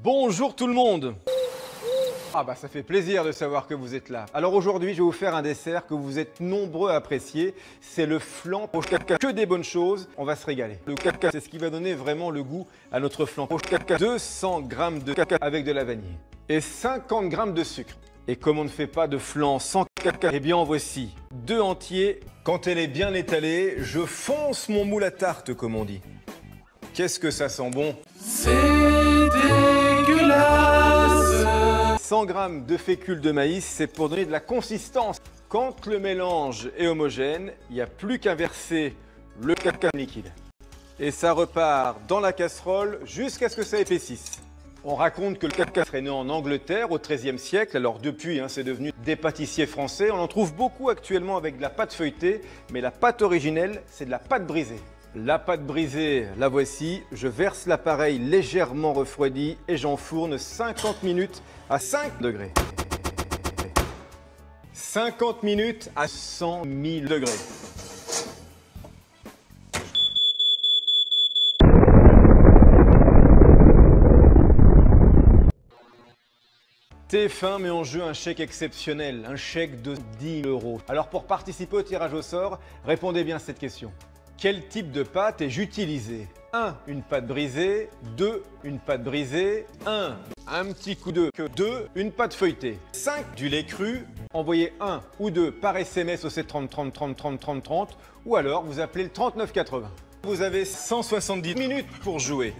Bonjour tout le monde! Ah bah ça fait plaisir de savoir que vous êtes là. Alors aujourd'hui, je vais vous faire un dessert que vous êtes nombreux à apprécier. C'est le flan au caca. Que des bonnes choses, on va se régaler. Le caca, c'est ce qui va donner vraiment le goût à notre flan au caca. 200 g de caca avec de la vanille et 50 g de sucre. Et comme on ne fait pas de flan sans caca, eh bien en voici 2 entiers. Quand elle est bien étalée, je fonce mon moule à tarte comme on dit. Qu'est-ce que ça sent bon! C'est dégueulasse! 100 g de fécule de maïs, c'est pour donner de la consistance. Quand le mélange est homogène, il n'y a plus qu'à verser le caca liquide. Et ça repart dans la casserole jusqu'à ce que ça épaississe. On raconte que le caca serait né en Angleterre au XIIIe siècle. Alors depuis, c'est devenu des pâtissiers français. On en trouve beaucoup actuellement avec de la pâte feuilletée, mais la pâte originelle, c'est de la pâte brisée. La pâte brisée, la voici. Je verse l'appareil légèrement refroidi et j'enfourne 50 minutes à 5 degrés. 50 minutes à 100 000 degrés. TF1 met en jeu un chèque exceptionnel, un chèque de 10 €. Alors pour participer au tirage au sort, répondez bien à cette question. Quel type de pâte ai-je utilisé? 1. Une pâte brisée. 2. Une pâte brisée. 1. Un petit coup de 2. Une pâte feuilletée. 5. Du lait cru. Envoyez 1 ou 2 par SMS au 7 30 30 30 30 30 30 ou alors vous appelez le 39 80. Vous avez 170 minutes pour jouer.